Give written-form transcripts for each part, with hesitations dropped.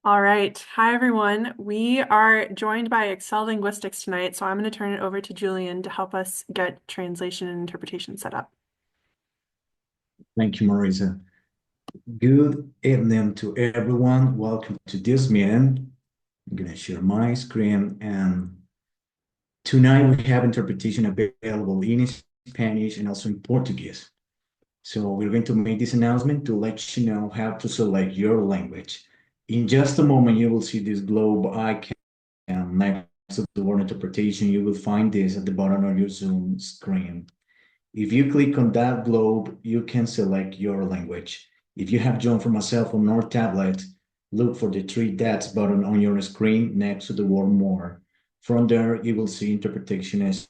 All right. Hi, everyone. We are joined by Excel Linguistics tonight, so I'm going to turn it over to Julian to help us get translation and interpretation set up. Thank you, Marisa. Good evening to everyone. Welcome to this meeting. I'm going to share my screen, and tonight we have interpretation available in Spanish and also in Portuguese. So we're going to make this announcement to let you know how to select your language. In just a moment, you will see this globe icon next to the word interpretation. You will find this at the bottom of your Zoom screen. If you click on that globe, you can select your language. If you have joined from a cell phone or tablet, look for the three dots button on your screen next to the word more. From there, you will see interpretation as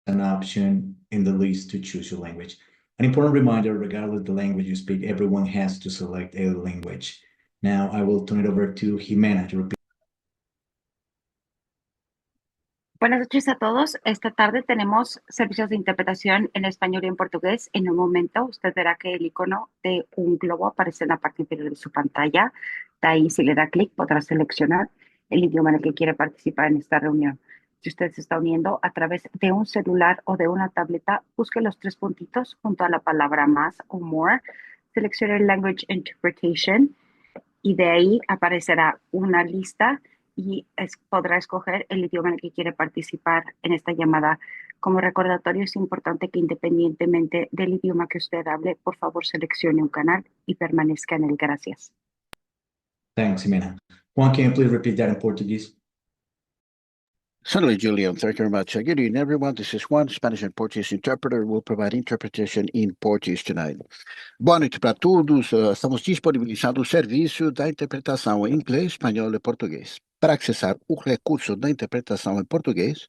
an option in the list to choose your language. An important reminder, regardless of the language you speak, everyone has to select a language. Now I will turn it over to Jimena to repeat. Buenas noches a todos. Esta tarde tenemos servicios de interpretación en español y en portugués. En un momento usted verá que el icono de un globo aparece en la parte inferior de su pantalla. De ahí, si le da clic, podrá seleccionar el idioma en el que quiere participar en esta reunión. Si usted se está uniendo a través de un celular o de una tableta, busque los tres puntitos junto a la palabra más o more. Seleccione Language Interpretation y de ahí aparecerá una lista y podrá escoger el idioma en el que quiere participar en esta llamada. Como recordatorio, es importante que independientemente del idioma que usted hable, por favor seleccione un canal y permanezca en él. Gracias. Thanks, Jimena. Juan, can you please repeat that in Portuguese? Certainly, Julian. Thank you very much. Good evening, everyone. This is Juan, Spanish and Portuguese interpreter. We'll provide interpretation in Portuguese tonight. Boa noite para todos. Estamos disponibilizando o serviço da interpretação em inglês, espanhol e português. Para acessar o recurso da interpretação em português,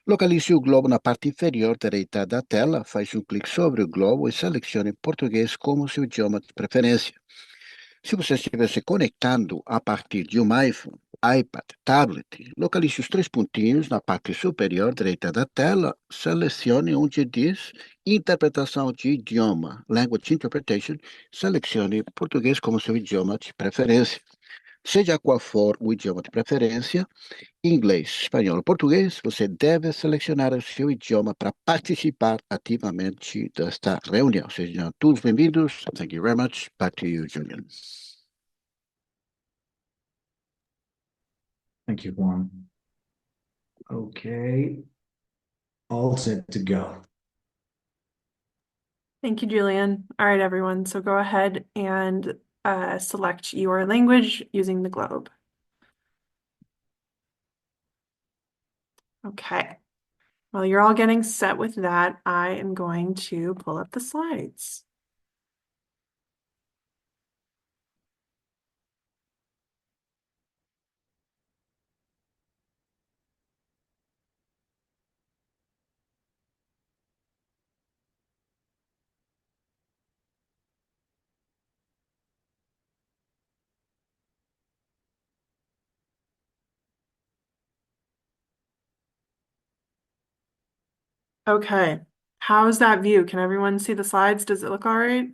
localize o globo na parte inferior direita da tela, faz um clique sobre o globo e selecione português como seu idioma de preferência. Se você estiver se conectando a partir de um iPhone, iPad, tablet, localize os três pontinhos na parte superior direita da tela, selecione onde diz Interpretação de idioma, Language Interpretation, selecione português como seu idioma de preferência. Seja qual for o idioma de preferência, inglês, espanhol ou português, você deve selecionar o seu idioma para participar ativamente desta reunião. Sejam todos bem-vindos. Thank you very much. Back to you, Julian. Thank you, Juan. Okay. All set to go. Thank you, Julian. All right, everyone. So go ahead and select your language using the globe. Okay. While you're all getting set with that, I am going to pull up the slides. Okay. How's that view? Can everyone see the slides? Does it look all right?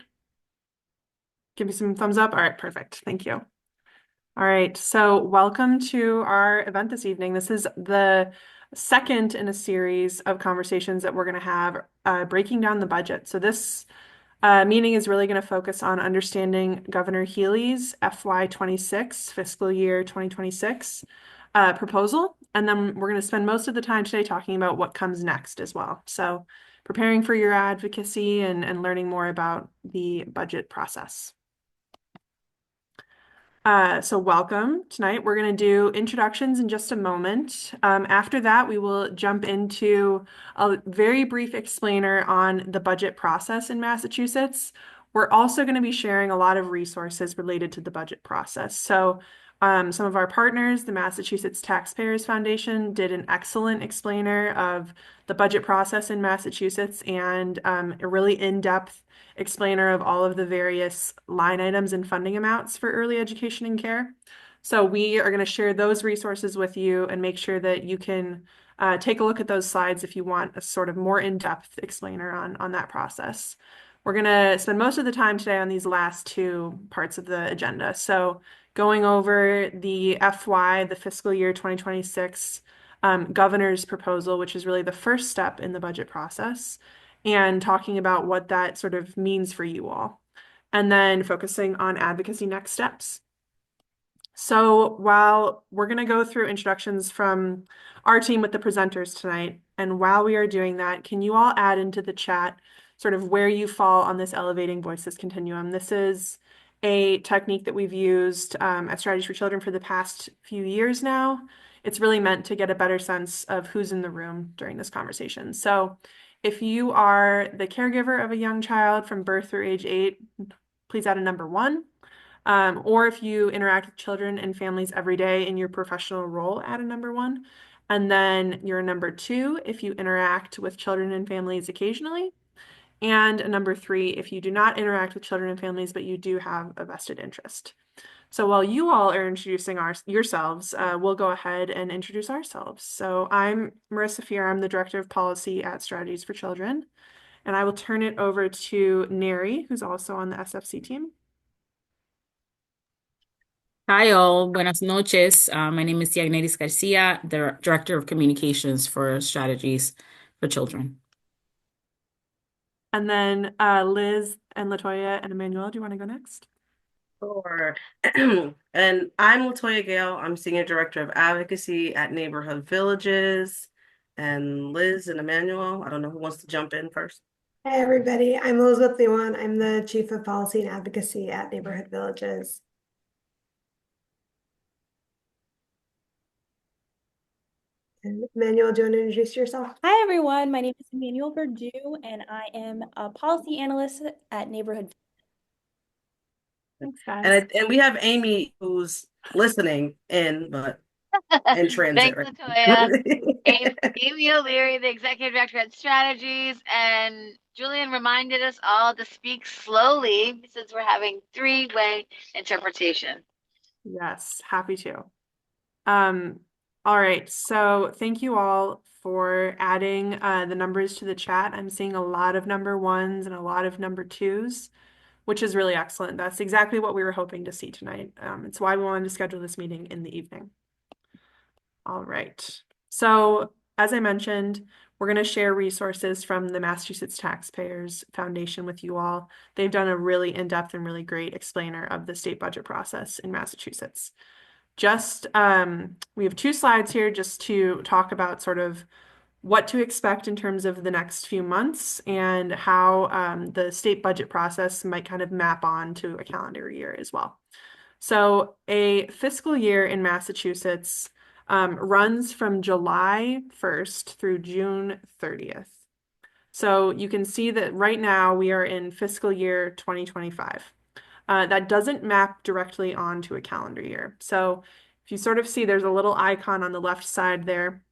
Give me some thumbs up. All right, perfect. Thank you. All right, so welcome to our event this evening. This is the second in a series of conversations that we're going to have breaking down the budget. So this meeting is really going to focus on understanding Governor Healey's FY26, fiscal year 2026 proposal. And then we're going to spend most of the time today talking about what comes next as well. So preparing for your advocacy and learning more about the budget process. So welcome. Tonight we're going to do introductions in just a moment. After that, we will jump into a very brief explainer on the budget process in Massachusetts. We're also going to be sharing a lot of resources related to the budget process. So some of our partners, the Massachusetts Taxpayers Foundation, did an excellent explainer of the budget process in Massachusetts and a really in-depth explainer of all of the various line items and funding amounts for early education and care. So we are going to share those resources with you and make sure that you can take a look at those slides if you want a sort of more in-depth explainer on that process. We're going to spend most of the time today on these last two parts of the agenda. So going over the the fiscal year 2026 governor's proposal, which is really the first step in the budget process, and talking about what that sort of means for you all, and then focusing on advocacy next steps. So while we're going to go through introductions from our team with the presenters tonight, and while we are doing that, can you all add into the chat sort of where you fall on this elevating voices continuum? This is a technique that we've used at Strategies for Children for the past few years now. It's really meant to get a better sense of who's in the room during this conversation. So if you are the caregiver of a young child from birth through age 8, please add a number 1. Or if you interact with children and families every day in your professional role, add a number 1. And then your number 2 if you interact with children and families occasionally. And a number 3 if you do not interact with children and families, but you do have a vested interest. So while you all are introducing yourselves, we'll go ahead and introduce ourselves. So I'm Marisa Fear. I'm the Director of Policy at Strategies for Children. And I will turn it over to Neri, who's also on the SFC team. Hi all, buenas noches. My name is Yagneris Garcia, the Director of Communications for Strategies for Children. And then Liz and Latoya and Emmanuel, do you want to go next? Sure. And I'm Latoya Gale. I'm Senior Director of Advocacy at Neighborhood Villages. And Liz and Emmanuel, I don't know who wants to jump in first. Hi, everybody. I'm Elizabeth Lewan. I'm the Chief of Policy and Advocacy at Neighborhood Villages. And Emmanuel, do you want to introduce yourself? Hi, everyone. My name is Emmanuel Verdue, and I am a policy analyst at Neighborhood. Thanks, guys. And we have Amy who's listening in, but in transit. Thanks, Latoya. Amy O'Leary, the Executive Director at Strategies, and Julian reminded us all to speak slowly since we're having three-way interpretation. Yes, happy to. All right, so thank you all for adding the numbers to the chat. I'm seeing a lot of number 1s and a lot of number 2s, which is really excellent. That's exactly what we were hoping to see tonight. It's why we wanted to schedule this meeting in the evening. All right, so as I mentioned, we're going to share resources from the Massachusetts Taxpayers Foundation with you all. They've done a really in-depth and really great explainer of the state budget process in Massachusetts. We have 2 slides here just to talk about sort of what to expect in terms of the next few months and how the state budget process might kind of map on to a calendar year as well. So a fiscal year in Massachusetts runs from July 1st through June 30th. So you can see that right now we are in fiscal year 2025. That doesn't map directly onto a calendar year. So if you sort of see there's a little icon on the left side there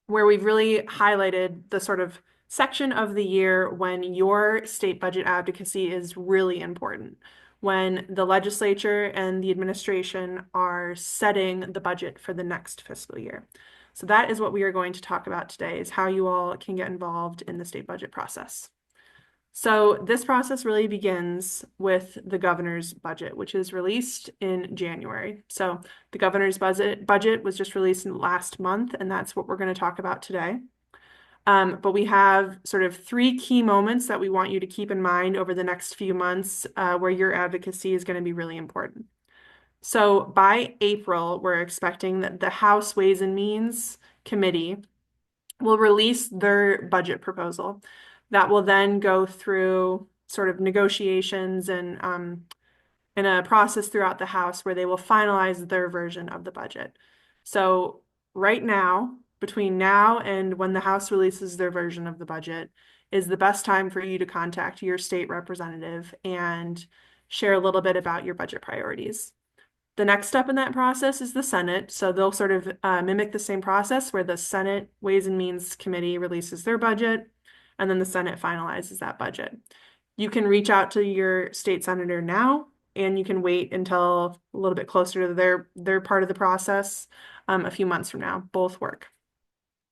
where we've really highlighted the sort of section of the year when your state budget advocacy is really important, when the legislature and the administration are setting the budget for the next fiscal year. So that is what we are going to talk about today, is how you all can get involved in the state budget process. So this process really begins with the governor's budget, which is released in January. So the governor's budget was just released last month, and that's what we're going to talk about today. But we have sort of 3 key moments that we want you to keep in mind over the next few months where your advocacy is going to be really important. So by April, we're expecting that the House Ways and Means Committee will release their budget proposal. That will then go through sort of negotiations and in a process throughout the House where they will finalize their version of the budget. So right now, between now and when the House releases their version of the budget, is the best time for you to contact your state representative and share a little bit about your budget priorities. The next step in that process is the Senate. So they'll sort of mimic the same process where the Senate Ways and Means Committee releases their budget, and then the Senate finalizes that budget. You can reach out to your state senator now, and you can wait until a little bit closer to their part of the process a few months from now. Both work.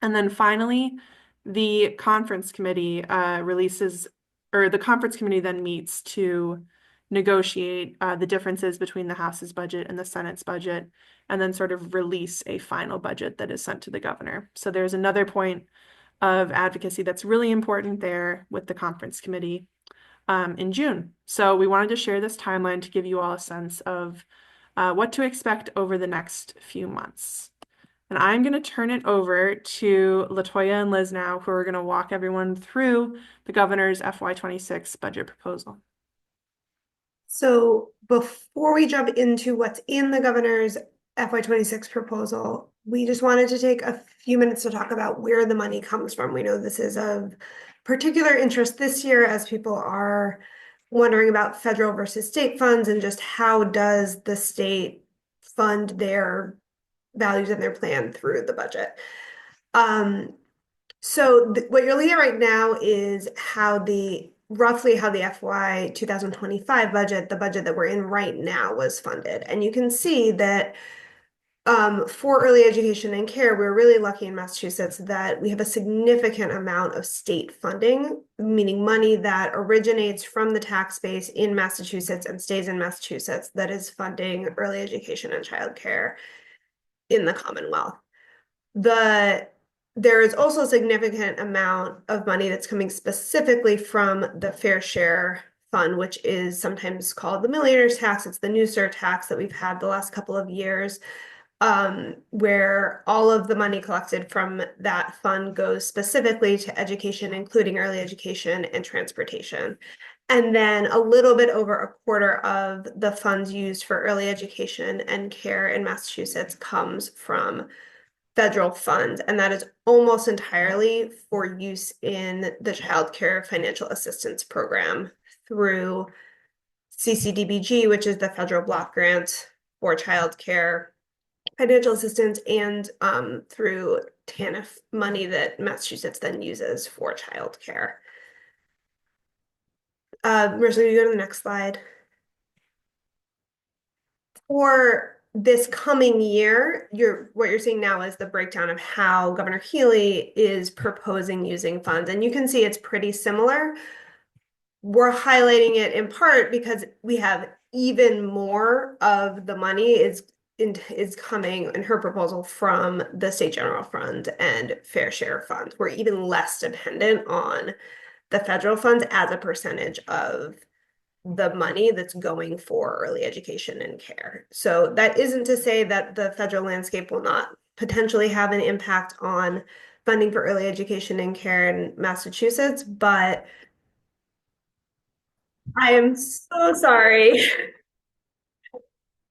And then finally, the conference committee releases or the conference committee then meets to negotiate the differences between the House's budget and the Senate's budget, and then sort of release a final budget that is sent to the governor. So there's another point of advocacy that's really important there with the conference committee in June. So we wanted to share this timeline to give you all a sense of what to expect over the next few months. And I'm going to turn it over to Latoya and Liz now, who are going to walk everyone through the governor's FY26 budget proposal. So before we jump into what's in the governor's FY26 proposal, we just wanted to take a few minutes to talk about where the money comes from. We know this is of particular interest this year as people are wondering about federal versus state funds and just how does the state fund their values and their plan through the budget. So what you're looking at right now is roughly how the FY 2025 budget, the budget that we're in right now, was funded. And you can see that for early education and care, we're really lucky in Massachusetts that we have a significant amount of state funding, meaning money that originates from the tax base in Massachusetts and stays in Massachusetts that is funding early education and childcare in the Commonwealth. There is also a significant amount of money that's coming specifically from the Fair Share Fund, which is sometimes called the Millionaire's Tax. It's the new surtax that we've had the last couple of years, where all of the money collected from that fund goes specifically to education, including early education and transportation. And then a little bit over a quarter of the funds used for early education and care in Massachusetts comes from federal funds, and that is almost entirely for use in the Child Care Financial Assistance Program through CCDBG, which is the federal block grant for child care financial assistance, and through TANF money that Massachusetts then uses for child care. Marisa, you go to the next slide. For this coming year, what you're seeing now is the breakdown of how Governor Healey is proposing using funds. And you can see it's pretty similar. We're highlighting it in part because we have even more of the money is coming in her proposal from the State General Fund and Fair Share Funds. We're even less dependent on the federal funds as a percentage of the money that's going for early education and care. So that isn't to say that the federal landscape will not potentially have an impact on funding for early education and care in Massachusetts, but I am so sorry.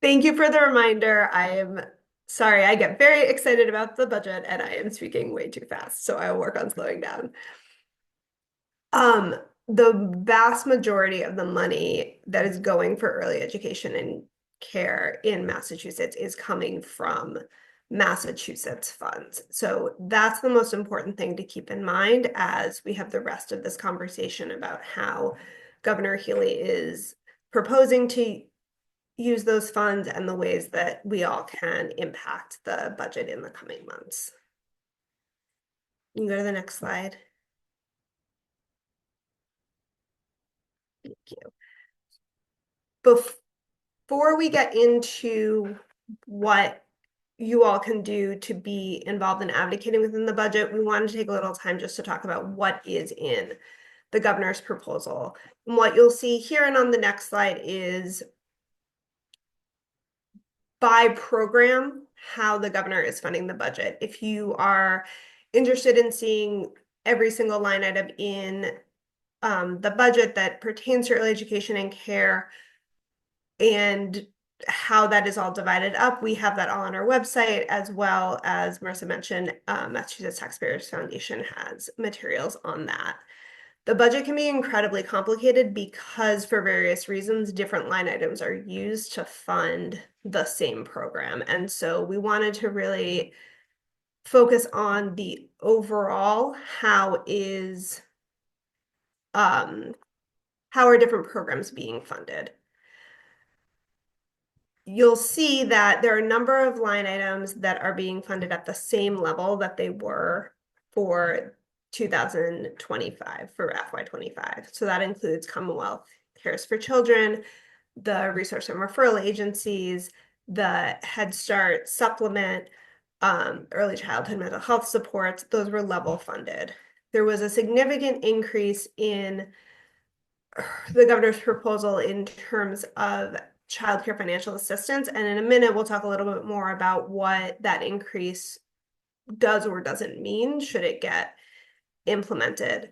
Thank you for the reminder. I am sorry, I get very excited about the budget and I am speaking way too fast, so I will work on slowing down. The vast majority of the money that is going for early education and care in Massachusetts is coming from Massachusetts funds. So that's the most important thing to keep in mind as we have the rest of this conversation about how Governor Healey is proposing to use those funds and the ways that we all can impact the budget in the coming months. You can go to the next slide. Thank you. Before we get into what you all can do to be involved in advocating within the budget, we wanted to take a little time just to talk about what is in the governor's proposal. And what you'll see here and on the next slide is by program how the governor is funding the budget. If you are interested in seeing every single line item in the budget that pertains to early education and care and how that is all divided up, we have that all on our website, as well as Marisa mentioned, Massachusetts Taxpayers Foundation has materials on that. The budget can be incredibly complicated because for various reasons, different line items are used to fund the same program. And so we wanted to really focus on the overall, how are different programs being funded. You'll see that there are a number of line items that are being funded at the same level that they were for 2025 for FY25. So that includes Commonwealth Cares for Children, the resource and referral agencies, the Head Start supplement, early childhood mental health supports. Those were level funded. There was a significant increase in the governor's proposal in terms of childcare financial assistance. And in a minute, we'll talk a little bit more about what that increase does or doesn't mean should it get implemented.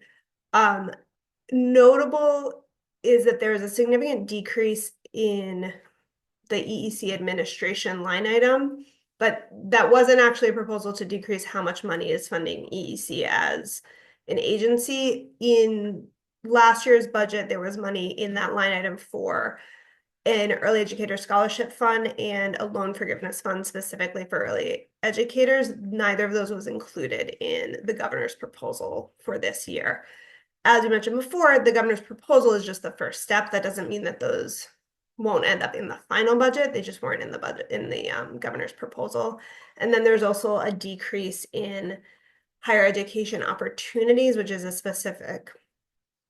Notable is that there is a significant decrease in the EEC administration line item, but that wasn't actually a proposal to decrease how much money is funding EEC as an agency. In last year's budget, there was money in that line item for an early educator scholarship fund and a loan forgiveness fund specifically for early educators. Neither of those was included in the governor's proposal for this year. As we mentioned before, the governor's proposal is just the first step. That doesn't mean that those won't end up in the final budget. They just weren't in the budget in the governor's proposal. And then there's also a decrease in higher education opportunities, which is a specific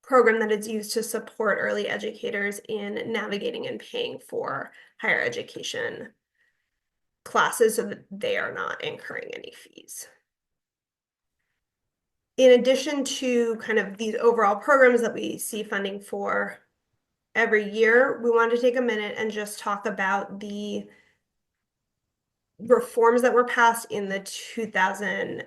program that is used to support early educators in navigating and paying for higher education classes so that they are not incurring any fees. In addition to kind of these overall programs that we see funding for every year, we wanted to take a minute and just talk about the reforms that were passed in the 2000.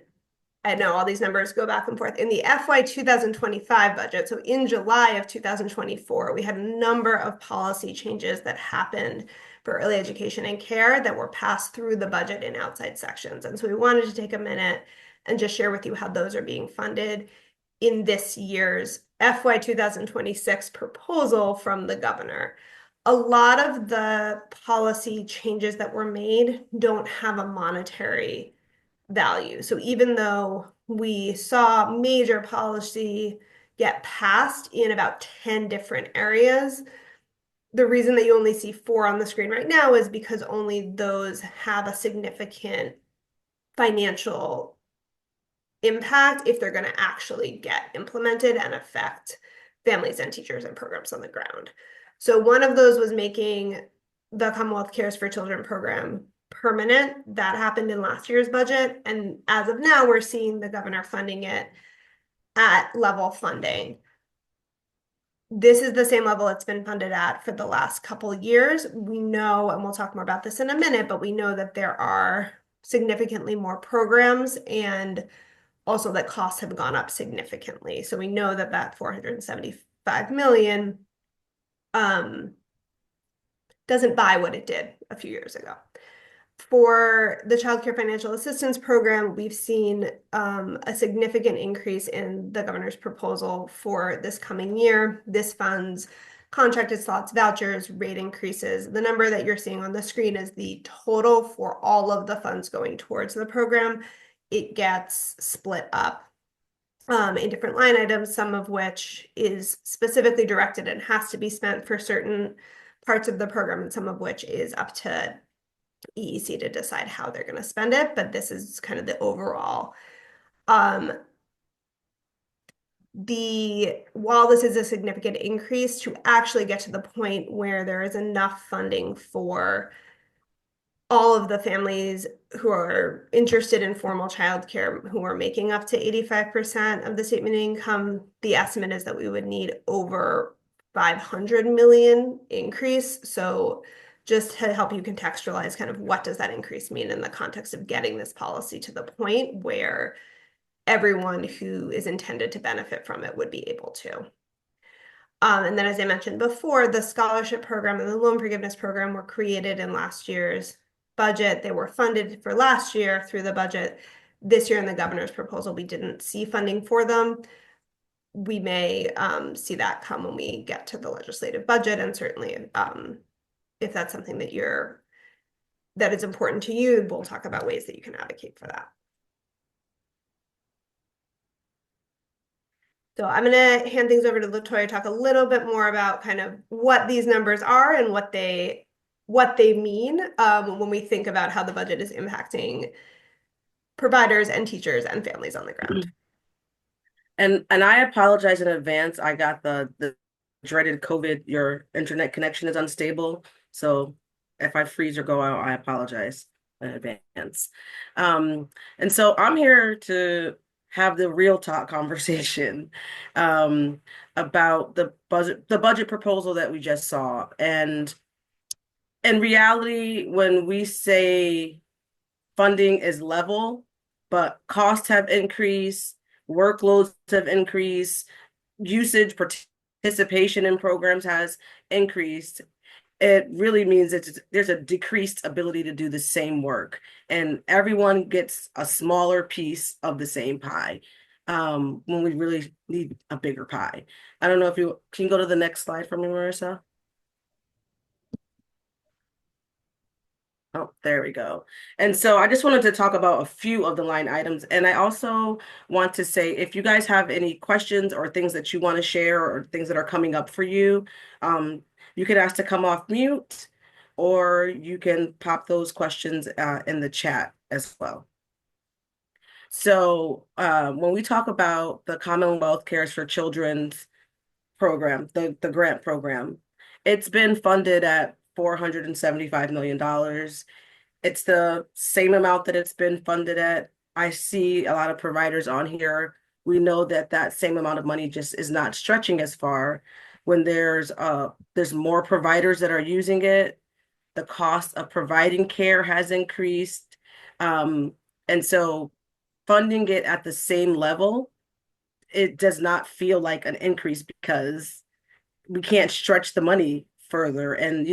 I know all these numbers go back and forth. In the FY 2025 budget, so in July of 2024, we had a number of policy changes that happened for early education and care that were passed through the budget in outside sections. And so we wanted to take a minute and just share with you how those are being funded in this year's FY 2026 proposal from the governor. A lot of the policy changes that were made don't have a monetary value. So even though we saw major policy get passed in about 10 different areas, the reason that you only see 4 on the screen right now is because only those have a significant financial impact if they're going to actually get implemented and affect families and teachers and programs on the ground. So one of those was making the Commonwealth Cares for Children program permanent. That happened in last year's budget. And as of now, we're seeing the governor funding it at level funding. This is the same level it's been funded at for the last couple of years. We know, and we'll talk more about this in a minute, but we know that there are significantly more programs and also that costs have gone up significantly. So we know that that 475 million doesn't buy what it did a few years ago. For the Child Care Financial Assistance Program, we've seen a significant increase in the governor's proposal for this coming year. This funds contracted slots, vouchers, rate increases. The number that you're seeing on the screen is the total for all of the funds going towards the program. It gets split up in different line items, some of which is specifically directed and has to be spent for certain parts of the program, and some of which is up to EEC to decide how they're going to spend it. But this is kind of the overall. While this is a significant increase, to actually get to the point where there is enough funding for all of the families who are interested in formal childcare, who are making up to 85% of the state median income, the estimate is that we would need over 500 million increase. So just to help you contextualize kind of what does that increase mean in the context of getting this policy to the point where everyone who is intended to benefit from it would be able to. And then, as I mentioned before, the scholarship program and the loan forgiveness program were created in last year's budget. They were funded for last year through the budget. This year in the governor's proposal, we didn't see funding for them. We may see that come when we get to the legislative budget, and certainly if that's something that is important to you, we'll talk about ways that you can advocate for that. So I'm going to hand things over to Latoya to talk a little bit more about kind of what these numbers are and what they mean when we think about how the budget is impacting providers and teachers and families on the ground. And I apologize in advance. I got the dreaded COVID, your internet connection is unstable. So if I freeze or go out, I apologize in advance. And so I'm here to have the real talk conversation um, about the budget proposal that we just saw. And in reality, when we say funding is level, but costs have increased, workloads have increased, usage, participation in programs has increased. It really means there's a decreased ability to do the same work, and everyone gets a smaller piece of the same pie when we really need a bigger pie. I don't know if you can go to the next slide for me, Marissa. Oh, there we go. And so I just wanted to talk about a few of the line items. And I also want to say, if you guys have any questions or things that you want to share or things that are coming up for you, you can ask to come off mute, or you can pop those questions in the chat as well. So when we talk about the Commonwealth Cares for Children's program, the grant program, it's been funded at $475 million. It's the same amount that it's been funded at. I see a lot of providers on here. We know that that same amount of money just is not stretching as far. When there's more providers that are using it, the cost of providing care has increased. And so funding it at the same level, it does not feel like an increase because we can't stretch the money further. And,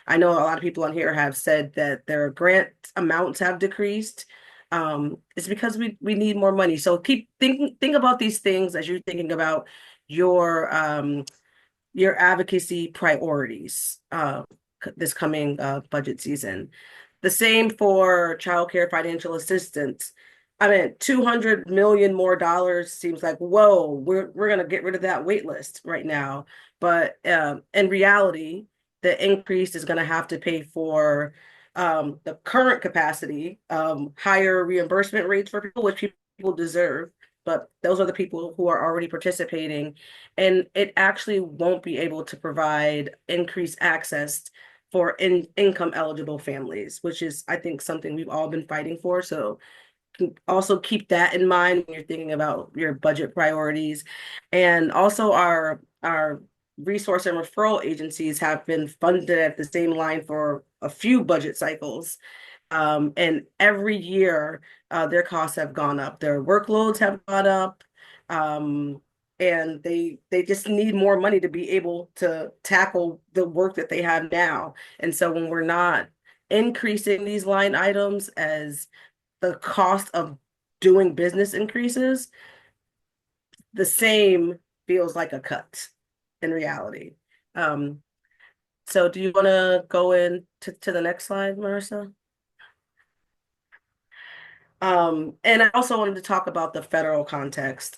I know a lot of people on here have said that their grant amounts have decreased. It's because we need more money. So think about these things as you're thinking about your advocacy priorities this coming budget season. The same for childcare financial assistance. I mean, $200 million more dollars seems like, whoa, we're gonna get rid of that wait list right now. But in reality, the increase is gonna have to pay for the current capacity, higher reimbursement rates for people, which people deserve, but those are the people who are already participating. And it actually won't be able to provide increased access for income eligible families, which is, I think, something we've all been fighting for. So also keep that in mind when you're thinking about your budget priorities. And also our resource and referral agencies have been funded at the same line for a few budget cycles. And every year their costs have gone up, their workloads have gone up. And they just need more money to be able to tackle the work that they have now. And so when we're not increasing these line items as the cost of doing business increases, the same feels like a cut in reality. So do you want to go in to the next slide, Marissa? And I also wanted to talk about the federal context.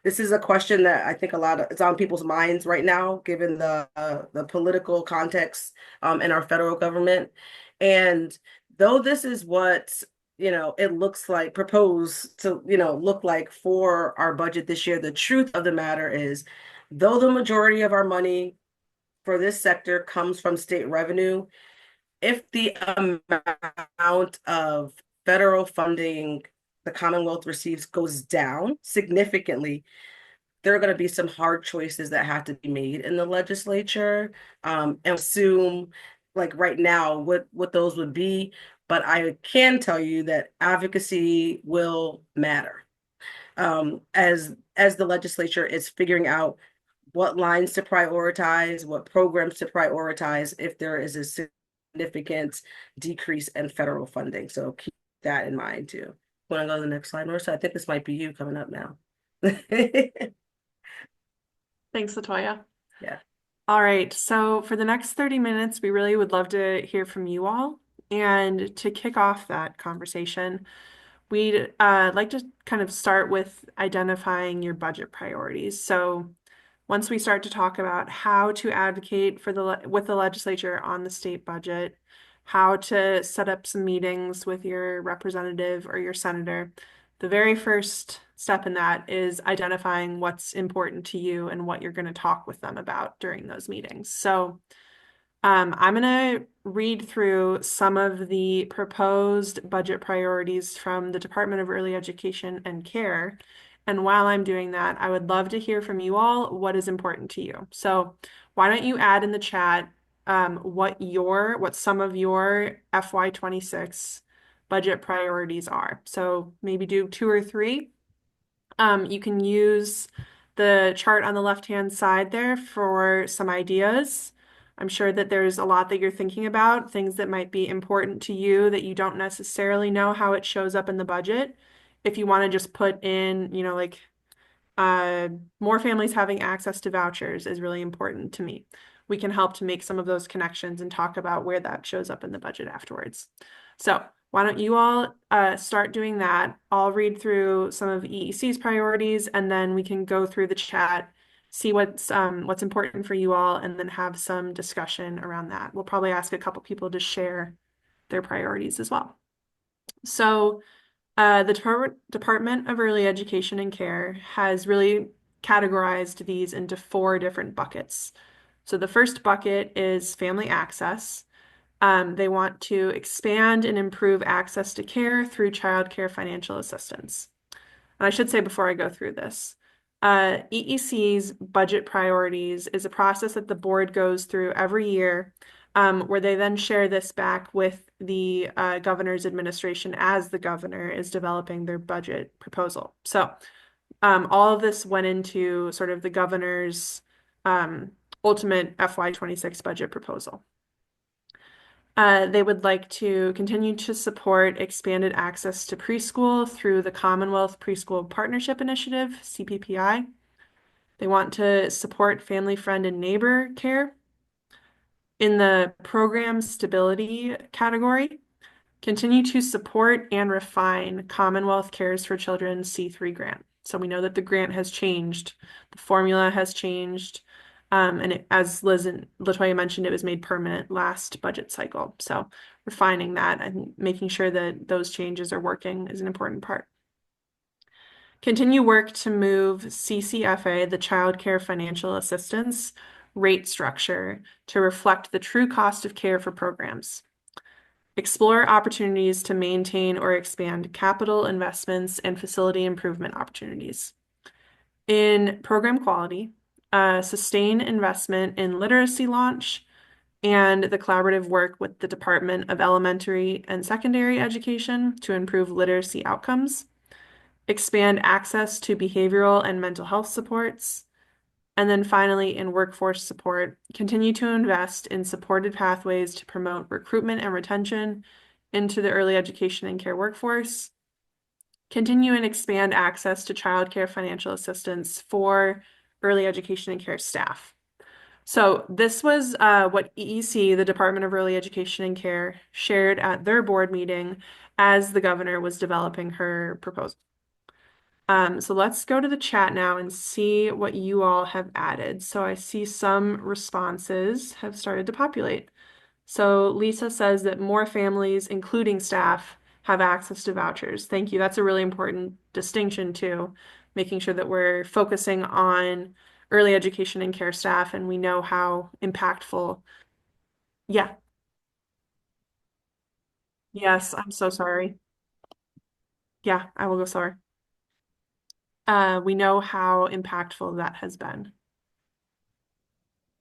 This is a question that I think it's on people's minds right now, given the political context in our federal government. And though this is what it looks like proposed to look like for our budget this year, the truth of the matter is, though the majority of our money for this sector comes from state revenue, if the amount of federal funding the Commonwealth receives goes down significantly, there are going to be some hard choices that have to be made in the legislature, and assume like right now what those would be. But I can tell you that advocacy will matter as the legislature is figuring out what lines to prioritize, what programs to prioritize if there is a significant decrease in federal funding. So keep that in mind too. Want to go to the next slide, Marissa? I think this might be you coming up now. Thanks, Latoya. Yeah. All right. So for the next 30 minutes, we really would love to hear from you all. And to kick off that conversation, we'd like to kind of start with identifying your budget priorities. So once we start to talk about how to advocate with the legislature on the state budget, how to set up some meetings with your representative or your senator, the very first step in that is identifying what's important to you and what you're going to talk with them about during those meetings. So I'm going to read through some of the proposed budget priorities from the Department of Early Education and Care. And while I'm doing that, I would love to hear from you all what is important to you. So why don't you add in the chat what some of your FY26 budget priorities are. So maybe do 2 or 3. You can use the chart on the left-hand side there for some ideas. I'm sure that there's a lot that you're thinking about, things that might be important to you that you don't necessarily know how it shows up in the budget. If you want to just put in, like more families having access to vouchers is really important to me. We can help to make some of those connections and talk about where that shows up in the budget afterwards. So why don't you all start doing that? I'll read through some of EEC's priorities, and then we can go through the chat, see what's important for you all, and then have some discussion around that. We'll probably ask a couple people to share their priorities as well. So the Department of Early Education and Care has really categorized these into 4 different buckets. So the first bucket is family access. They want to expand and improve access to care through child care financial assistance. And I should say before I go through this, EEC's budget priorities is a process that the board goes through every year, where they then share this back with the governor's administration as the governor is developing their budget proposal. So all of this went into sort of the governor's ultimate FY26 budget proposal. They would like to continue to support expanded access to preschool through the Commonwealth Preschool Partnership Initiative, CPPI. They want to support family, friend, and neighbor care. In the program stability category, continue to support and refine Commonwealth Cares for Children C3 grant. So we know that the grant has changed, the formula has changed, and as Liz and Latoya mentioned, it was made permanent last budget cycle. So refining that and making sure that those changes are working is an important part. Continue work to move CCFA, the Child Care Financial Assistance rate structure, to reflect the true cost of care for programs. Explore opportunities to maintain or expand capital investments and facility improvement opportunities. In program quality, sustain investment in literacy launch and the collaborative work with the Department of Elementary and Secondary Education to improve literacy outcomes. Expand access to behavioral and mental health supports. And then finally, in workforce support, continue to invest in supported pathways to promote recruitment and retention into the early education and care workforce. Continue and expand access to childcare financial assistance for early education and care staff. So this was what EEC, the Department of Early Education and Care, shared at their board meeting as the governor was developing her proposal. So let's go to the chat now and see what you all have added. So I see some responses have started to populate. So Lisa says that more families, including staff, have access to vouchers. Thank you. That's a really important distinction too, making sure that we're focusing on early education and care staff, and we know how impactful. Yeah. Yes, I'm so sorry. Yeah, I will go slower. We know how impactful that has been.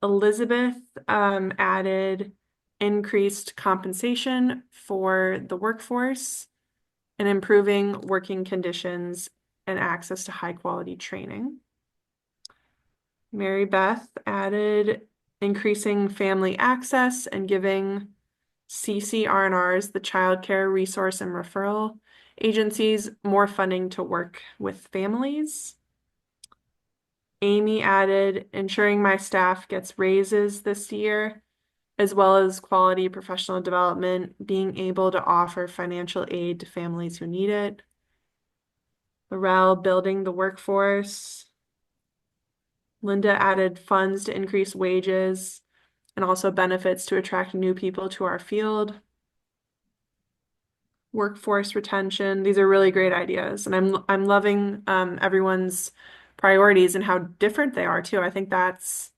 Elizabeth added increased compensation for the workforce and improving working conditions and access to high quality training. Mary Beth added increasing family access and giving CCR&Rs, the Child Care Resource and Referral Agencies, more funding to work with families. Amy added ensuring my staff gets raises this year, as well as quality professional development, being able to offer financial aid to families who need it. Laurel, building the workforce. Linda added funds to increase wages and also benefits to attract new people to our field. workforce retention. These are really great ideas, and I'm loving everyone's priorities and how different they are too. I think that's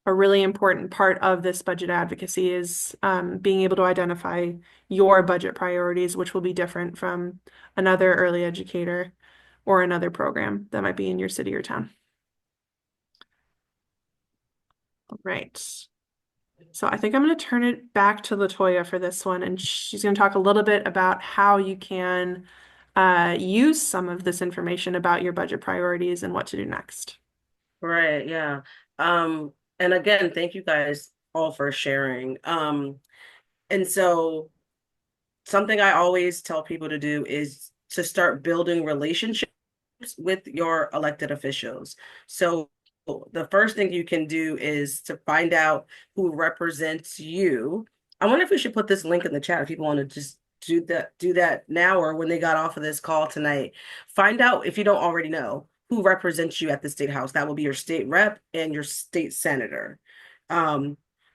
a really important part of this budget advocacy is being able to identify your budget priorities, which will be different from another early educator or another program that might be in your city or town. All right. So I think I'm going to turn it back to Latoya for this one, and she's going to talk a little bit about how you can use some of this information about your budget priorities and what to do next. Right, yeah. And again, thank you guys all for sharing. And so something I always tell people to do is to start building relationships with your elected officials. So the first thing you can do is to find out who represents you. I wonder if we should put this link in the chat if people want to just do that now or when they got off of this call tonight. Find out, if you don't already know, who represents you at the state house. That will be your state rep and your state senator.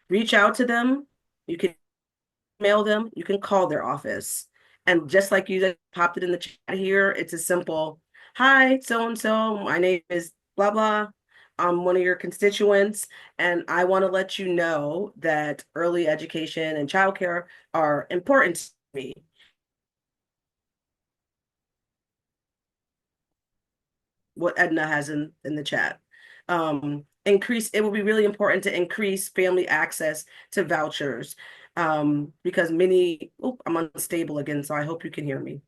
Reach out to them. You can email them, you can call their office. And just like you popped it in the chat here, it's a simple, hi, so-and-so, my name is blah, blah. I'm one of your constituents, and I want to let you know that early education and childcare are important to me. What Edna has in the chat. It will be really important to increase family access to vouchers. Because I'm unstable again, so I hope you can hear me.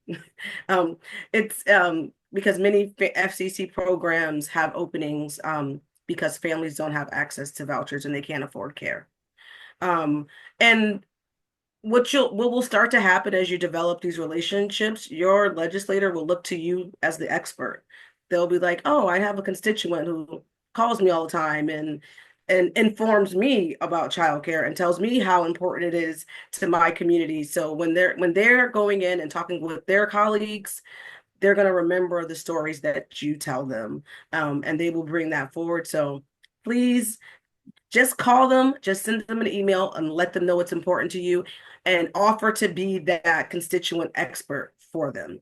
It's because many FCC programs have openings because families don't have access to vouchers and they can't afford care. And what will start to happen as you develop these relationships, your legislator will look to you as the expert. They'll be like, oh, I have a constituent who calls me all the time and informs me about childcare and tells me how important it is to my community. So when they're going in and talking with their colleagues, they're going to remember the stories that you tell them, and they will bring that forward. So please just call them, just send them an email and let them know it's important to you and offer to be that constituent expert for them.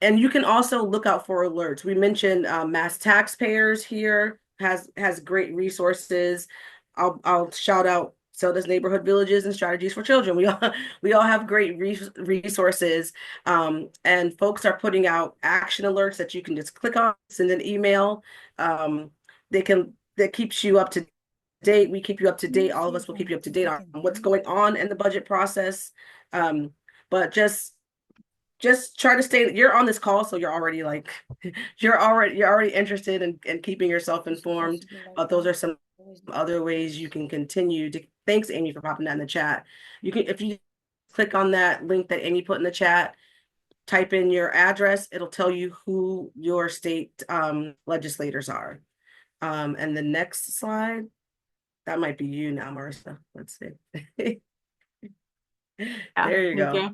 And you can also look out for alerts. We mentioned Mass Taxpayers here has great resources. I'll shout out, so does Neighborhood Villages and Strategies for Children. We all have great resources, and folks are putting out action alerts that you can just click on, send an email. That keeps you up to date. We keep you up to date. All of us will keep you up to date on what's going on in the budget process. But just try to stay. You're on this call, so you're already you're already interested in keeping yourself informed. But those are some other ways you can continue to. Thanks, Amy, for popping that in the chat. You can, if you click on that link that Amy put in the chat, type in your address. It'll tell you who your state legislators are. And the next slide, that might be you now, Marisa. Let's see. There you go.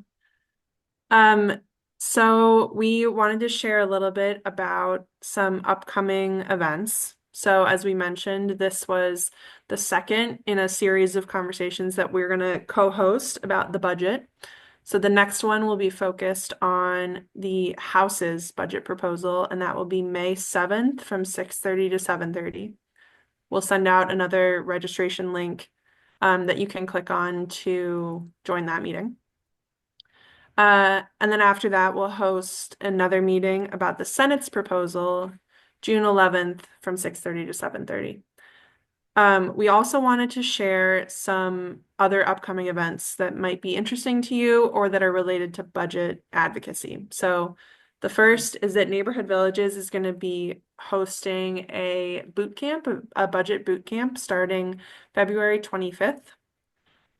So we wanted to share a little bit about some upcoming events. So as we mentioned, this was the second in a series of conversations that we're going to co-host about the budget. So the next one will be focused on the House's budget proposal, and that will be May 7th from 6:30 to 7:30. We'll send out another registration link that you can click on to join that meeting. And then after that, we'll host another meeting about the Senate's proposal, June 11th from 6:30 to 7:30. We also wanted to share some other upcoming events that might be interesting to you or that are related to budget advocacy. So the first is that Neighborhood Villages is going to be hosting a boot camp, a budget boot camp starting February 25th.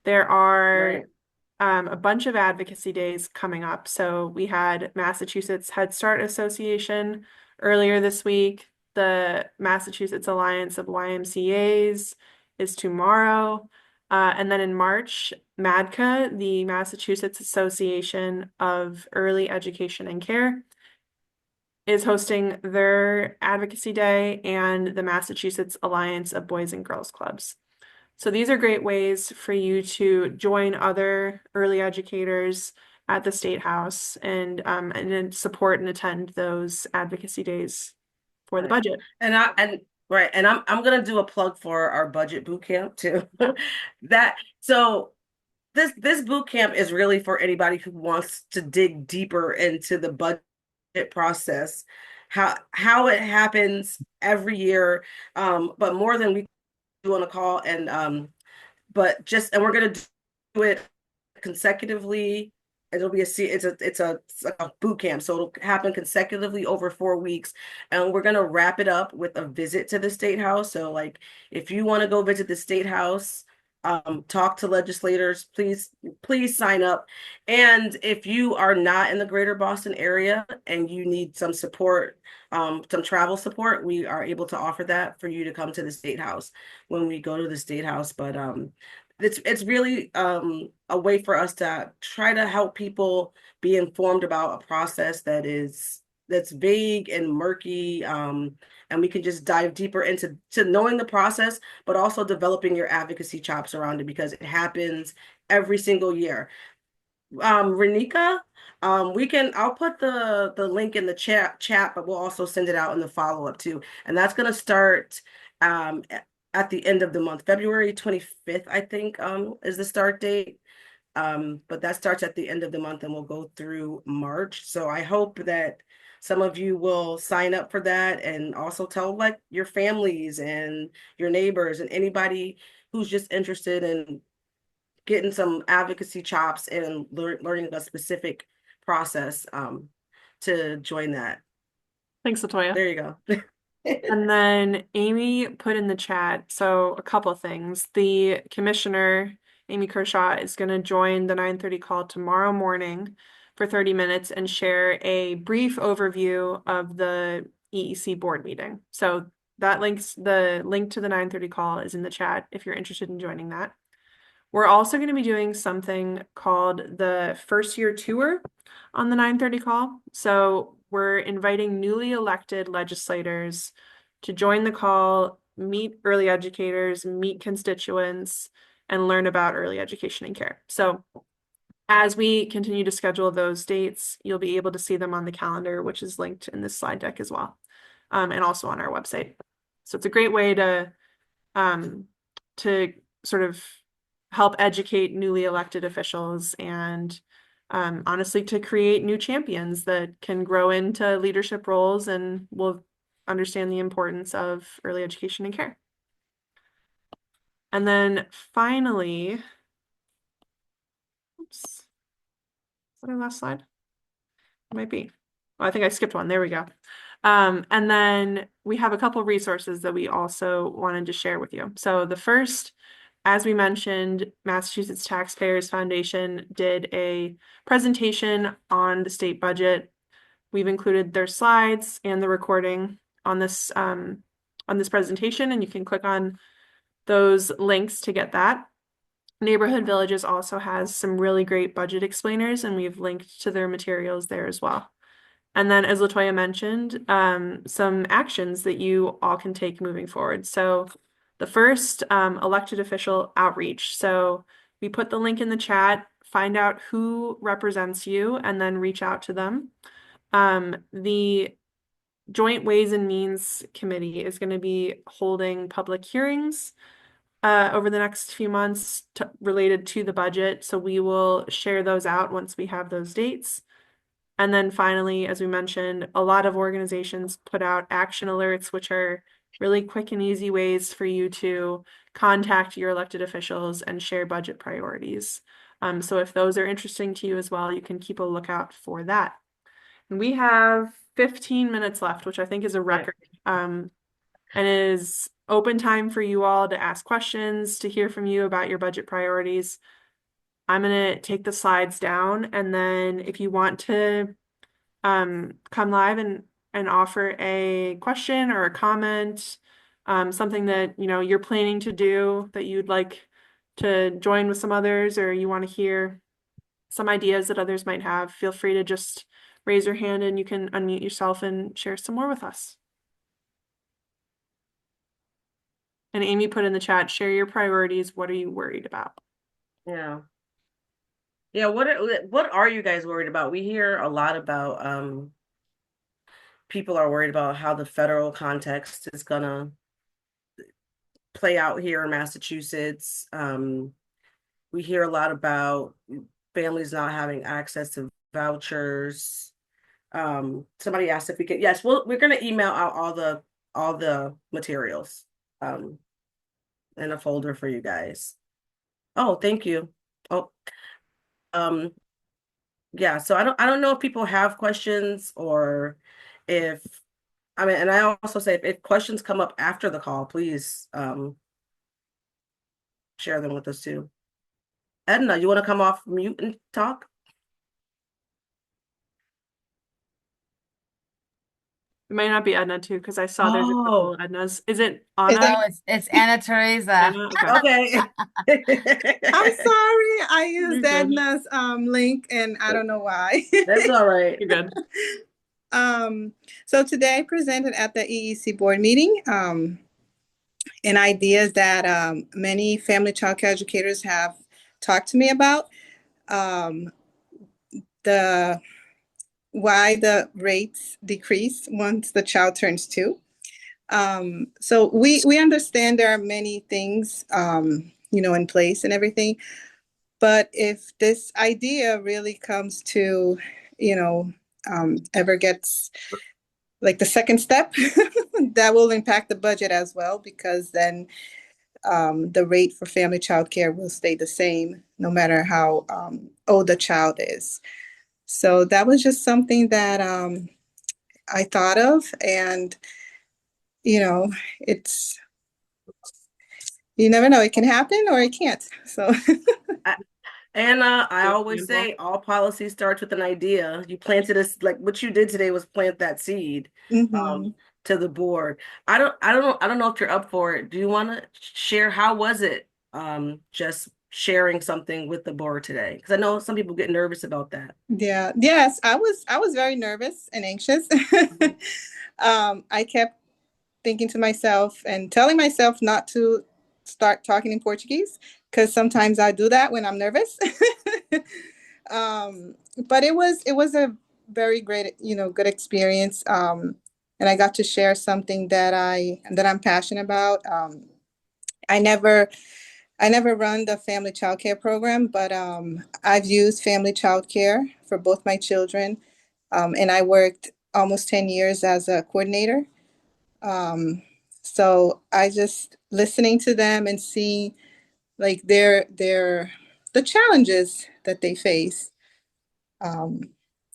There are a bunch of advocacy days coming up. So we had Massachusetts Head Start Association earlier this week. The Massachusetts Alliance of YMCAs is tomorrow. And then in March, MADCA, the Massachusetts Association of Early Education and Care, is hosting their advocacy day, and the Massachusetts Alliance of Boys and Girls Clubs. So these are great ways for you to join other early educators at the State House and then support and attend those advocacy days for the Right. budget. And I'm gonna do a plug for our budget boot camp too. So this boot camp is really for anybody who wants to dig deeper into the budget process, how it happens every year, but more than we do on a call, and we're gonna do it consecutively. It'll be it's like a boot camp, so it'll happen consecutively over 4 weeks, and we're gonna wrap it up with a visit to the State House. So, like, if you want to go visit the State House, talk to legislators, please sign up. And if you are not in the Greater Boston area and you need some support, some travel support, we are able to offer that for you to come to the State House when we go to the State House. But it's really a way for us to try to help people be informed about a process that's vague and murky, and we can just dive deeper into knowing the process, but also developing your advocacy chops around it because it happens every single year. Renika, I'll put the link in the chat, but we'll also send it out in the follow-up too. And that's gonna start at the end of the month. February 25th, I think, is the start date. But that starts at the end of the month and will go through March. So I hope that some of you will sign up for that and also tell like your families and your neighbors and anybody who's just interested in getting some advocacy chops and learning a specific process to join that. Thanks, Latoya. There you go. And then Amy put in the chat, so a couple of things. The commissioner, Amy Kershaw, is going to join the 9:30 call tomorrow morning for 30 minutes and share a brief overview of the EEC board meeting. So the link to the 9:30 call is in the chat if you're interested in joining that. We're also going to be doing something called the first year tour on the 9:30 call. So we're inviting newly elected legislators to join the call, meet early educators, meet constituents, and learn about early education and care. So as we continue to schedule those dates, you'll be able to see them on the calendar, which is linked in this slide deck as well, and also on our website. So it's a great way to sort of help educate newly elected officials and honestly to create new champions that can grow into leadership roles and will understand the importance of early education and care. And then finally, oops, is that our last slide? It might be. Oh, I think I skipped one. There we go. And then we have a couple resources that we also wanted to share with you. So the first, as we mentioned, Massachusetts Taxpayers Foundation did a presentation on the state budget. We've included their slides and the recording on this presentation, and you can click on those links to get that. Neighborhood Villages also has some really great budget explainers, and we've linked to their materials there as well. And then, as Latoya mentioned, some actions that you all can take moving forward. So the first, elected official outreach. So we put the link in the chat, find out who represents you, and then reach out to them. The Joint Ways and Means Committee is going to be holding public hearings over the next few months related to the budget. So we will share those out once we have those dates. And then finally, as we mentioned, a lot of organizations put out action alerts, which are really quick and easy ways for you to contact your elected officials and share budget priorities. So if those are interesting to you as well, you can keep a lookout for that. And we have 15 minutes left, which I think is a record. And it is open time for you all to ask questions, to hear from you about your budget priorities. I'm going to take the slides down, and then if you want to come live and offer a question or a comment, something that you're planning to do that you'd like to join with some others, or you want to hear some ideas that others might have, feel free to just raise your hand and you can unmute yourself and share some more with us. And Amy put in the chat, share your priorities. What are you worried about? Yeah. Yeah, what are you guys worried about? We hear a lot about people are worried about how the federal context is gonna play out here in Massachusetts. We hear a lot about families not having access to vouchers. Somebody asked if we could, yes, we're gonna email out all the materials in a folder for you guys. Oh, thank you. Oh, um, yeah, so I don't know if people have questions or if and I also say if questions come up after the call, please share them with us too. Edna, you want to come off mute and talk? It might not be Edna too, because I saw there's a couple of Ednas. Is it Anna? No, it's Anna Teresa. Anna? Okay. Okay. I'm sorry, I You're used good. Edna's link and I don't know why. That's all right. You're good. So today I presented at the EEC board meeting an idea that many family child care educators have talked to me about. Why the rates decrease once the child turns 2. So we understand there are many things, in place and everything. But if this idea really comes to, ever gets like the second step, that will impact the budget as well, because then the rate for family child care will stay the same no matter how old the child is. So that was just something that I thought of, and it's, you never know, it can happen or it can't. So Anna, I always say all policy starts with an idea. You planted us, like what you did today was plant that seed to the board. I don't know if you're up for it. Do you want to share how was it just sharing something with the board today? Because I know some people get nervous about that. Yeah. Yes, I was very nervous and anxious. I kept thinking to myself and telling myself not to start talking in Portuguese, because sometimes I do that when I'm nervous. But it was a very great, good experience. And I got to share something that I'm passionate about. I never run the family child care program, but I've used family child care for both my children. And I worked almost 10 years as a coordinator. So I just listening to them and seeing like the challenges that they face.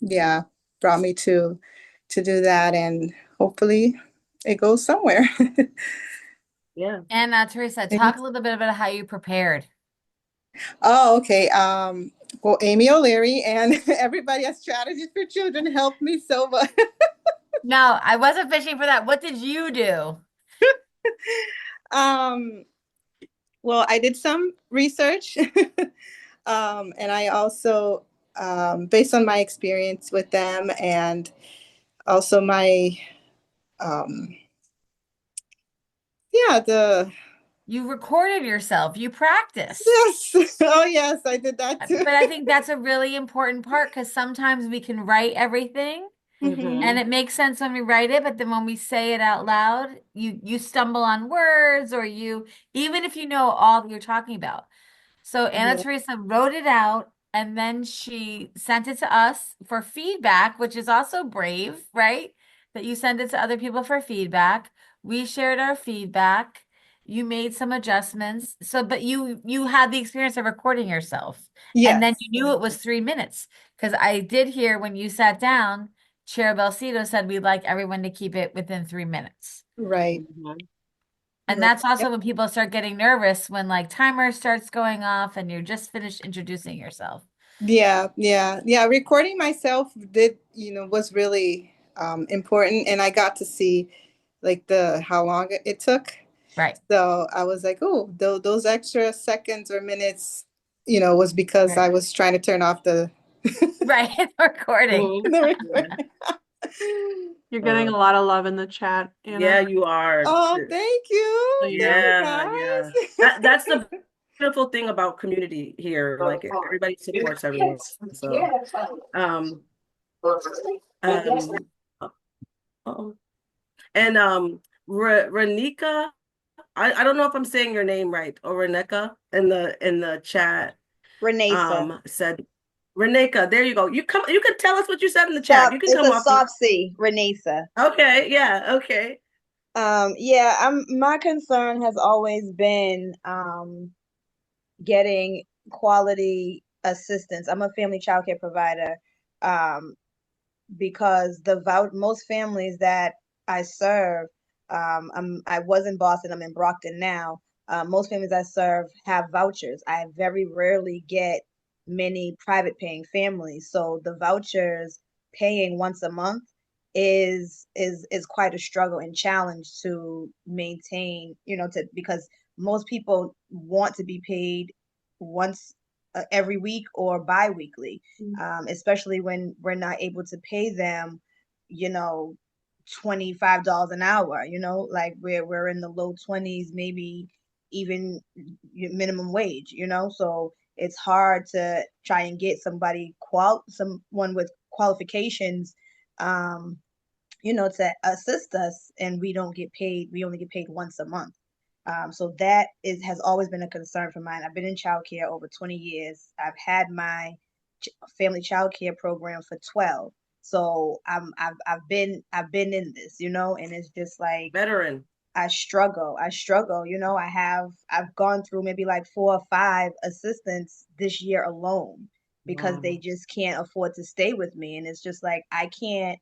Yeah, brought me to do that, and hopefully it goes somewhere. Yeah. And Teresa, talk a little bit about how you prepared. Oh, okay. Well, Amy O'Leary and everybody at Strategies for Children helped me so much. No, I wasn't fishing for that. What did you do? Well, I did some research, and I also, based on my experience with them, and also my, You recorded yourself. You practiced. Yes. Oh, yes, I did that too. But I think that's a really important part, because sometimes we can write everything and it makes sense when we write it, but then when we say it out loud, you stumble on words, or even if you know all that you're talking about. So Anna Teresa wrote it out, and then she sent it to us for feedback, which is also brave, right? That you send it to other people for feedback. We shared our feedback. You made some adjustments. So, but you had the experience of recording yourself. Yes. And then you knew it was 3 minutes. Because I did hear when you sat down, Chair Belcito said we'd like everyone to keep it within 3 minutes. Right. And that's also when people start getting nervous, when like timer starts going off and you're just finished introducing yourself. Yeah. Recording myself was really important, and I got to see like how long it took. Right. So I was like, oh, those extra seconds or minutes, was because I was trying to turn off the recording. You're getting a lot of love in the chat, Anna. Yeah, you are. Oh, thank you. Yeah. That's the beautiful thing about community here. Like everybody supports everyone. So, uh-oh. And Renika, I don't know if I'm saying your name right, or Reneka in the chat. Renesa. Said Reneka, there you go. You can tell us what you said in the chat. You can It's come a off. soft C, Renesa. Okay, yeah, okay. My concern has always been getting quality assistance. I'm a family childcare provider, because most families that I serve, I was in Boston, I'm in Brockton now. Most families I serve have vouchers. I very rarely get many private paying families, so the vouchers paying once a month is quite a struggle and challenge to maintain, because most people want to be paid once every week or bi-weekly, especially when we're not able to pay them, $25 an hour, like we're in the low 20s, maybe even minimum wage, so it's hard to try and get someone with qualifications, to assist us, and we only get paid once a month. So that has always been a concern for mine. I've been in childcare over 20 years. I've had my family childcare program for 12. So I've been in this, and it's just like Veteran. I struggle. I've gone through maybe like 4 or 5 assistants this year alone because they just can't afford to stay with me. And it's just like I can't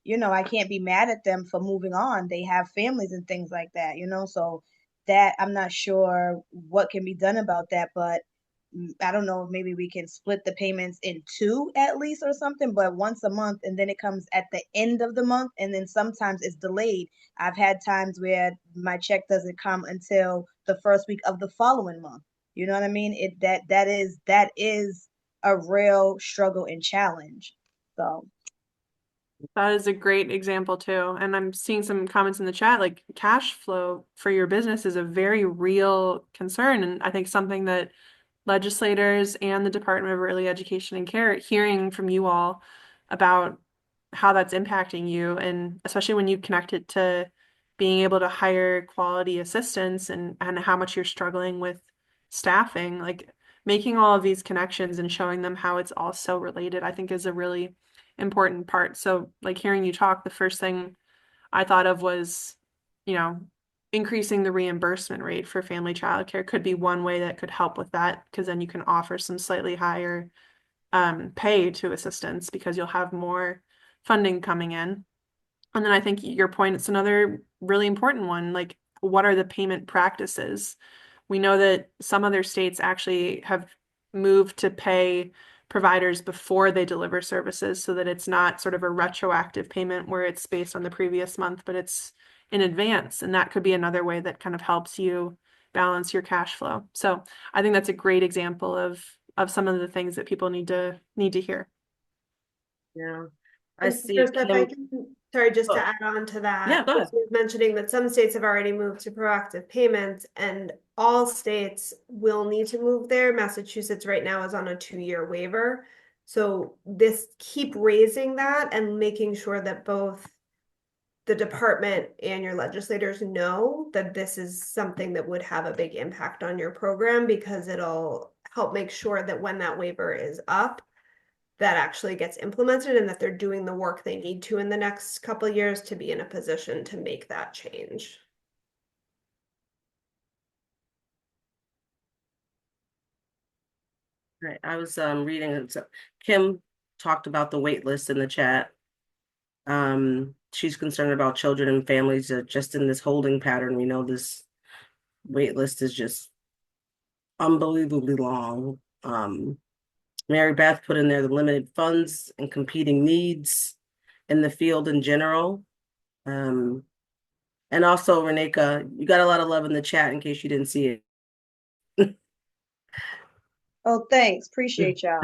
be mad at them for moving on. They have families and things like that, so that I'm not sure what can be done about that, but I don't know if maybe we can split the payments in 2 at least or something, but once a month, and then it comes at the end of the month, and then sometimes it's delayed. I've had times where my check doesn't come until the first week of the following month. You know what I mean? That is a real struggle and challenge. So That is a great example too. And I'm seeing some comments in the chat, like cash flow for your business is a very real concern. And I think something that legislators and the Department of Early Education and Care, hearing from you all about how that's impacting you, and especially when you connect it to being able to hire quality assistants and how much you're struggling with staffing, like making all of these connections and showing them how it's all so related, I think is a really important part. So like hearing you talk, the first thing I thought of was, increasing the reimbursement rate for family childcare could be one way that could help with that, because then you can offer some slightly higher pay to assistants because you'll have more funding coming in. And then I think your point, it's another really important one, like what are the payment practices? We know that some other states actually have moved to pay providers before they deliver services so that it's not sort of a retroactive payment where it's based on the previous month, but it's in advance. And that could be another way that kind of helps you balance your cash flow. So I think that's a great example of some of the things that people need to hear. Yeah. I And see. Chris, if I can, sorry, just to add on to that. Yeah, go ahead. You were mentioning that some states have already moved to proactive payments, and all states will need to move there. Massachusetts right now is on a 2-year waiver. So keep raising that and making sure that both the department and your legislators know that this is something that would have a big impact on your program, because it'll help make sure that when that waiver is up, that actually gets implemented and that they're doing the work they need to in the next couple of years to be in a position to make that change. Right. I was reading it. So Kim talked about the wait list in the chat. She's concerned about children and families just in this holding pattern. We know this wait list is just unbelievably long. Mary Beth put in there the limited funds and competing needs in the field in general. And also, Reneka, you got a lot of love in the chat in case you didn't see it. Oh, thanks. Appreciate y'all.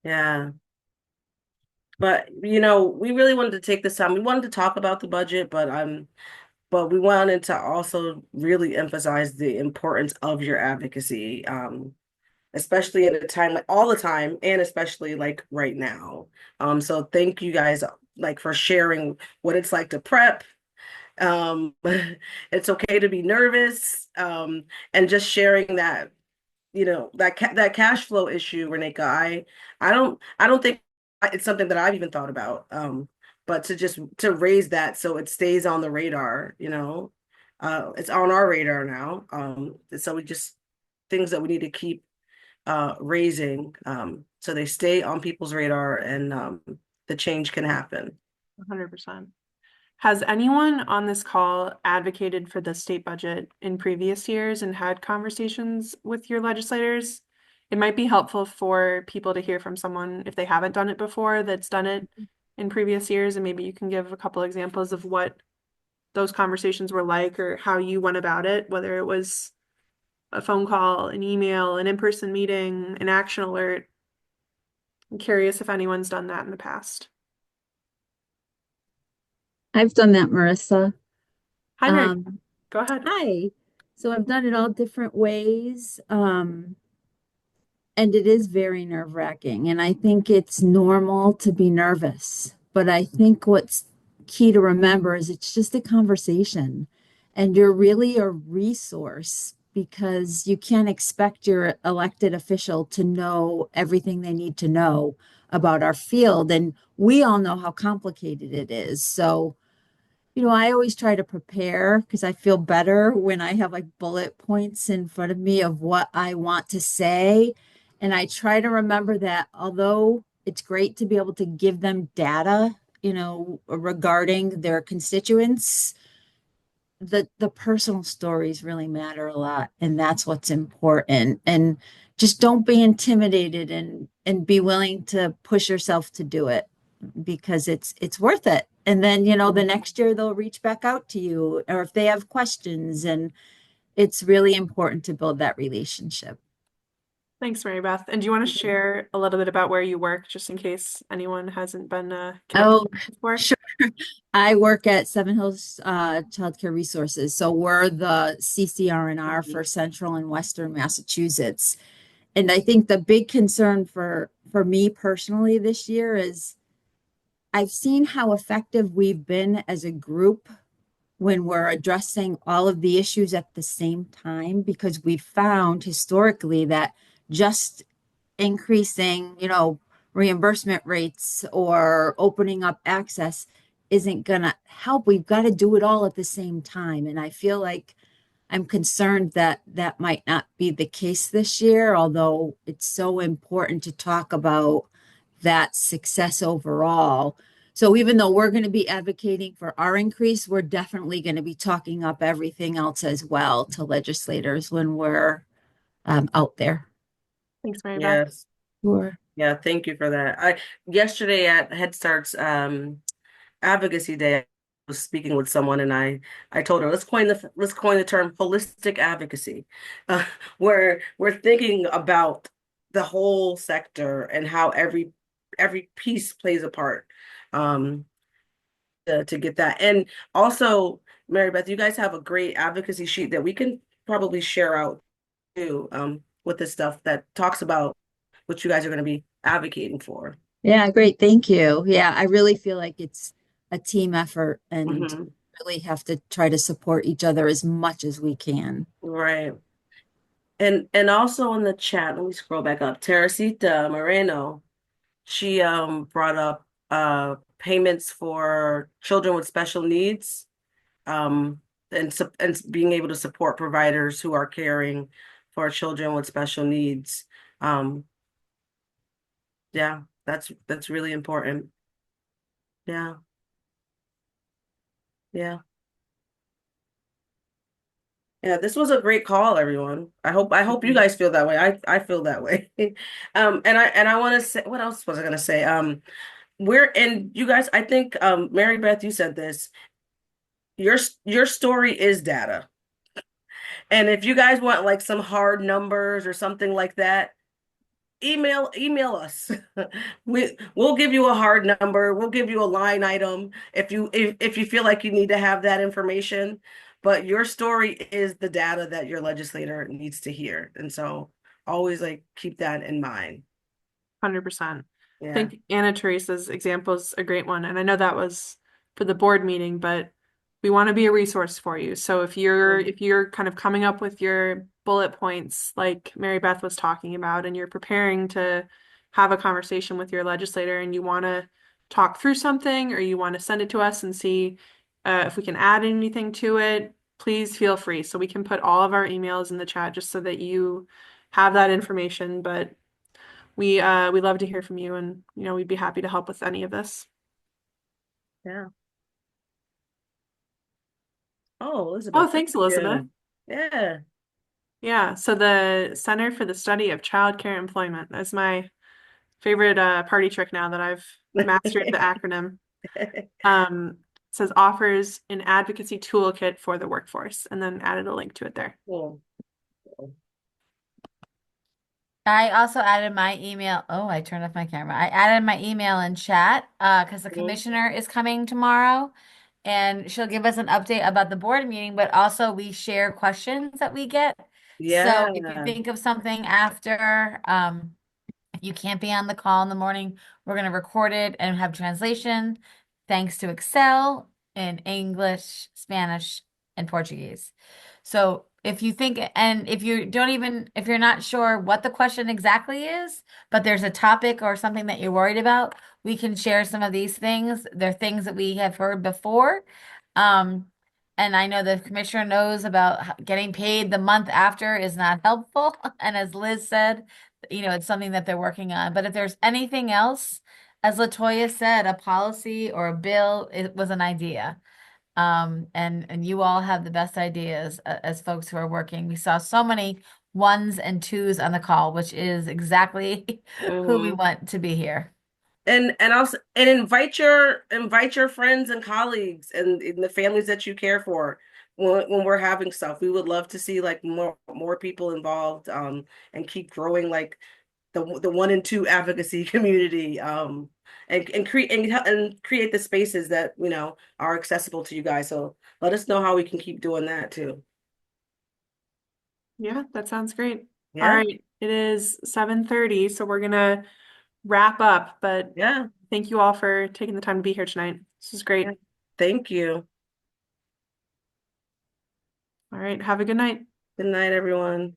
Yeah. But, we really wanted to take this time. We wanted to talk about the budget, but but we wanted to also really emphasize the importance of your advocacy, especially at a time like all the time, and especially like right now. So thank you guys like for sharing what it's like to prep. It's okay to be nervous, and just sharing that, that cash flow issue, Renika. I don't think it's something that I've even thought about. But to raise that so it stays on the radar, it's on our radar now. So we just things that we need to keep raising, so they stay on people's radar, and the change can happen. 100%. Has anyone on this call advocated for the state budget in previous years and had conversations with your legislators? It might be helpful for people to hear from someone if they haven't done it before that's done it in previous years, and maybe you can give a couple examples of what those conversations were like or how you went about it, whether it was a phone call, an email, an in-person meeting, an action alert. I'm curious if anyone's done that in the past. I've done that, Marissa. Hi, Mary. Go ahead. Hi. So I've done it all different ways. And it is very nerve-wracking. And I think it's normal to be nervous. But I think what's key to remember is it's just a conversation. And you're really a resource because you can't expect your elected official to know everything they need to know about our field. And we all know how complicated it is. So I always try to prepare because I feel better when I have like bullet points in front of me of what I want to say. And I try to remember that although it's great to be able to give them data, regarding their constituents, the personal stories really matter a lot. And that's what's important. And just don't be intimidated and be willing to push yourself to do it because it's worth it. And then, the next year they'll reach back out to you or if they have questions, and it's really important to build that relationship. Thanks, Mary Beth. And do you want to share a little bit about where you work, just in case anyone hasn't been Oh, before? sure. I work at Seven Hills Child Care Resources. So we're the CCR&R for Central and Western Massachusetts. And I think the big concern for me personally this year is I've seen how effective we've been as a group when we're addressing all of the issues at the same time, because we found historically that just increasing, reimbursement rates or opening up access isn't going to help. We've got to do it all at the same time. And I feel like I'm concerned that that might not be the case this year, although it's so important to talk about that success overall. So even though we're going to be advocating for our increase, we're definitely going to be talking up everything else as well to legislators when we're out there. Thanks, Mary Beth. Yes. Sure. Yeah, thank you for that. Yesterday at Head Start's Advocacy Day, I was speaking with someone, and I told her let's coin the term holistic advocacy, where we're thinking about the whole sector and how every piece plays a part, to get that. And also, Mary Beth, you guys have a great advocacy sheet that we can probably share out too, with this stuff that talks about what you guys are going to be advocating for. Yeah, great. Thank you. Yeah, I really feel like it's a team effort and really have to try to support each other as much as we can. Right. And also in the chat, let me scroll back up. Teresita Moreno, she brought up payments for children with special needs, and being able to support providers who are caring for children with special needs. Yeah, that's really important. Yeah. Yeah. Yeah, this was a great call, everyone. I hope you guys feel that way. I feel that way. And I want to say, what else was I going to say? You guys, I think Mary Beth, you said this. Your story is data. And if you guys want like some hard numbers or something like that, email us. We'll give you a hard number. We'll give you a line item if you feel like you need to have that information. But your story is the data that your legislator needs to hear. And so always like keep that in mind. 100%. I Yeah. think Anna Teresa's example is a great one. And I know that was for the board meeting, but we want to be a resource for you. So if you're kind of coming up with your bullet points like Mary Beth was talking about, and you're preparing to have a conversation with your legislator and you want to talk through something or you want to send it to us and see if we can add anything to it, please feel free. So we can put all of our emails in the chat just so that you have that information. But we love to hear from you, and we'd be happy to help with any of this. Yeah. Oh, Elizabeth. Oh, thanks, Elizabeth. Yeah. Yeah, so the Center for the Study of Childcare Employment. That's my favorite party trick now that I've mastered the acronym. Says offers an advocacy toolkit for the workforce, and then added a link to it there. Cool. I also added my email. Oh, I turned off my camera. I added my email in chat because the commissioner is coming tomorrow, and she'll give us an update about the board meeting, but also we share questions that we get. Yeah. So if you think of something after, if you can't be on the call in the morning, we're going to record it and have translation thanks to Excel in English, Spanish, and Portuguese. So if you think, and if you're not sure what the question exactly is, but there's a topic or something that you're worried about, we can share some of these things. They're things that we have heard before. And I know the commissioner knows about getting paid the month after is not helpful. And as Liz said, it's something that they're working on. But if there's anything else, as LaToya said, a policy or a bill, it was an idea. And you all have the best ideas as folks who are working. We saw so many ones and twos on the call, which is exactly who we want to be here. And also invite your friends and colleagues and the families that you care for when we're having stuff. We would love to see like more people involved and keep growing like the 1 and 2 advocacy community and create the spaces that are accessible to you guys. So let us know how we can keep doing that too. Yeah, that sounds great. Yeah. All right, it is 7:30, so we're gonna wrap up, but yeah, thank you all for taking the time to be here tonight. This is great. Thank you. All right, have a good night. Good night, everyone.